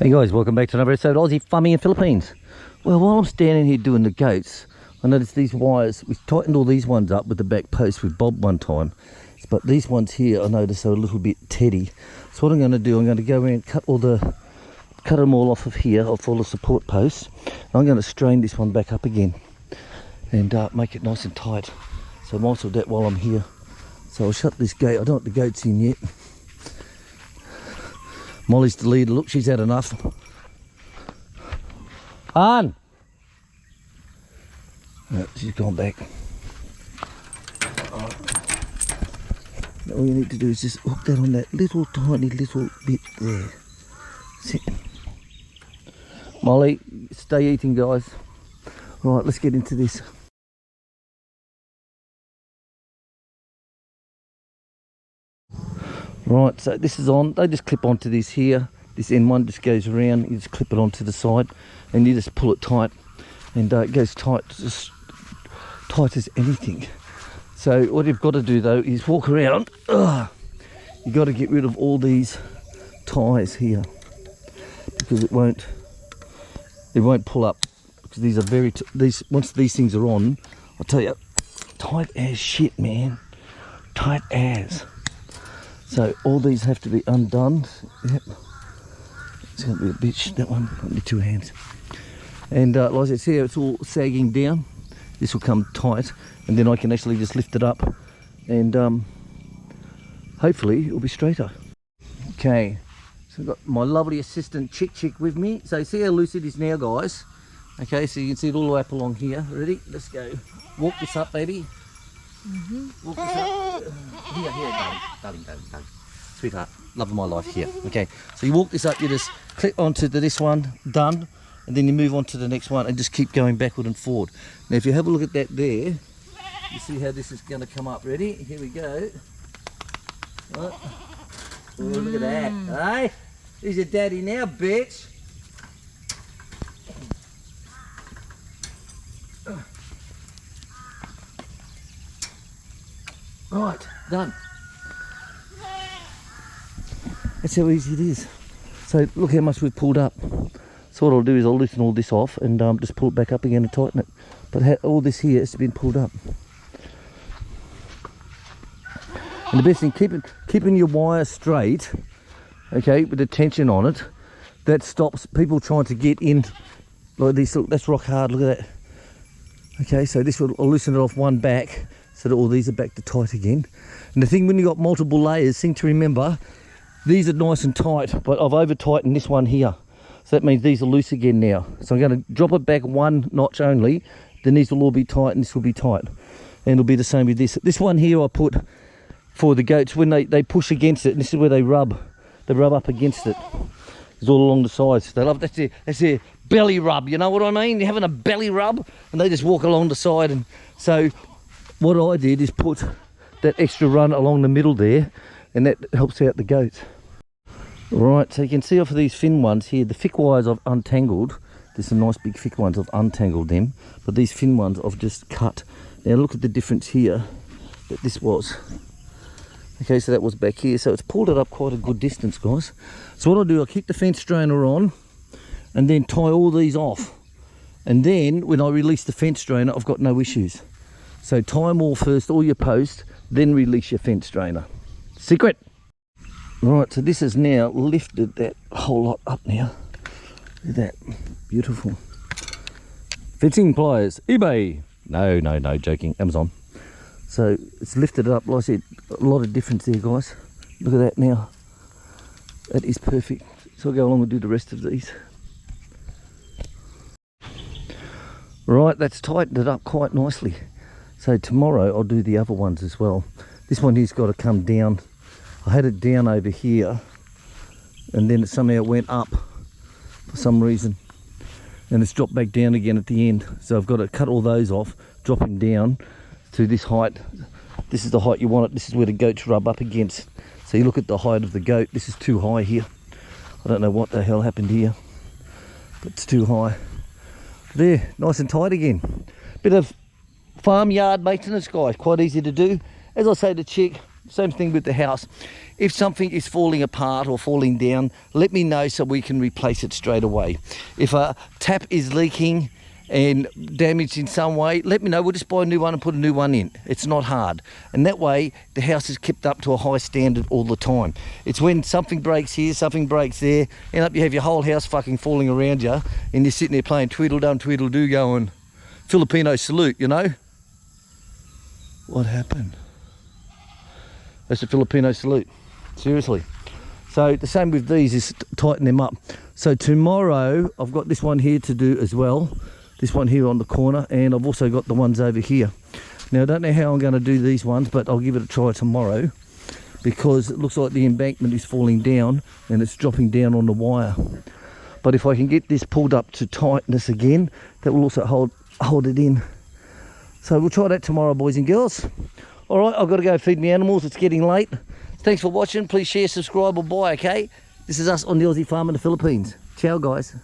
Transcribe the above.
Hey guys, welcome back to another episode of Aussie Farming in Philippines. Well, while I'm standing here doing the goats, I noticed these wires. We tightened all these ones up with the back post with Bob one time, but these ones here I noticed are a little bit teddy. So what I'm going to do, I'm going to go around and cut them all off of here, off all the support posts. I'm going to strain this one back up again and make it nice and tight. So I might as well do that while I'm here. So I'll shut this gate. I don't want the goats in yet. Molly's the leader. Look, she's had enough. Han! No, she's gone back. All you need to do is just hook that on that little tiny little bit there. That's it. Molly, stay eating, guys. Right, let's get into this. Right, so this is on. They just clip onto this here. This end one just goes around. You just clip it onto the side and you just pull it tight, and it goes tight, just tight as anything. So what you've got to do though is walk around. You've got to get rid of all these ties here because it won't pull up, because these are very once these things are on, I'll tell you, tight as shit, man, tight as. So all these have to be undone. Yep. It's going to be a bitch, that one, only two hands. And like I said, see how it's all sagging down? This will come tight, and then I can actually just lift it up, and hopefully it'll be straighter. Okay, so I've got my lovely assistant Chick with me. So see how loose it is now, guys? Okay, so you can see it all the way up along here. Ready? Let's go. Walk this up, baby. Walk this up. Here, darling. Sweetheart, love of my life, here. Okay, so you walk this up, you just click onto this one, done, and then you move on to the next one and just keep going backward and forward. Now if you have a look at that there, you see how this is going to come up. Ready? Here we go. Right. Oh, look at that. Hey, there's your daddy now, bitch. Right, done. That's how easy it is. So look how much we've pulled up. So what I'll do is I'll loosen all this off and just pull it back up again and tighten it. But all this here has been pulled up. And the best thing, keeping your wire straight, okay, with the tension on it, that stops people trying to get in like this. Look, that's rock hard, look at that. Okay, so this will, I'll loosen it off one back so that all these are back to tight again. And the thing, when you've got multiple layers, thing to remember, these are nice and tight, but I've over tightened this one here. So that means these are loose again now. So I'm going to drop it back one notch only, then these will all be tight and this will be tight. And it'll be the same with this. This one here I put for the goats when they push against it, and this is where they rub up against it. It's all along the sides. They love, that's their belly rub, you know what I mean? You're having a belly rub and they just walk along the side. And so what I did is put that extra run along the middle there, and that helps out the goats. Right, so you can see off of these thin ones here, the thick wires I've untangled. There's some nice big thick ones, I've untangled them, but these thin ones I've just cut. Now look at the difference here that this was. Okay, so that was back here, so it's pulled it up quite a good distance, guys. So what I'll do, I'll keep the fence strainer on and then tie all these off. And then when I release the fence strainer, I've got no issues. So tie them all first, all your posts, then release your fence strainer. Secret! Right, so this has now lifted that whole lot up now. Look at that, beautiful. Fencing pliers, eBay. No, joking, Amazon. So it's lifted it up, like I said, a lot of difference there, guys. Look at that now. That is perfect. So I'll go along and do the rest of these. Right, that's tightened it up quite nicely. So tomorrow I'll do the other ones as well. This one here's got to come down. I had it down over here and then it somehow went up for some reason. And it's dropped back down again at the end. So I've got to cut all those off, drop them down to this height. This is the height you want it. This is where the goats rub up against. So you look at the height of the goat. This is too high here. I don't know what the hell happened here, but it's too high. There, nice and tight again. Bit of farmyard maintenance, guys. Quite easy to do. As I say to Chick, Same thing with the house. If something is falling apart or falling down, let me know so we can replace it straight away. If a tap is leaking and damaged in some way, let me know. We'll just buy a new one and put a new one in. It's not hard. And that way, the house is kept up to a high standard all the time. It's when something breaks here, something breaks there, end up you have your whole house fucking falling around you, and you're sitting there playing Tweedledum, Tweedledoo going, Filipino salute, you know? What happened? That's a Filipino salute. Seriously. So the same with these is tighten them up. So tomorrow, I've got this one here to do as well. This one here on the corner, and I've also got the ones over here. Now I don't know how I'm going to do these ones, but I'll give it a try tomorrow, because it looks like the embankment is falling down and it's dropping down on the wire. But if I can get this pulled up to tightness again, that will also hold it in. So we'll try that tomorrow, boys and girls. All right, I've got to go feed my animals. It's getting late. Thanks for watching. Please share, subscribe, or buy, okay? This is us on the Aussie farm in the Philippines. Ciao, guys.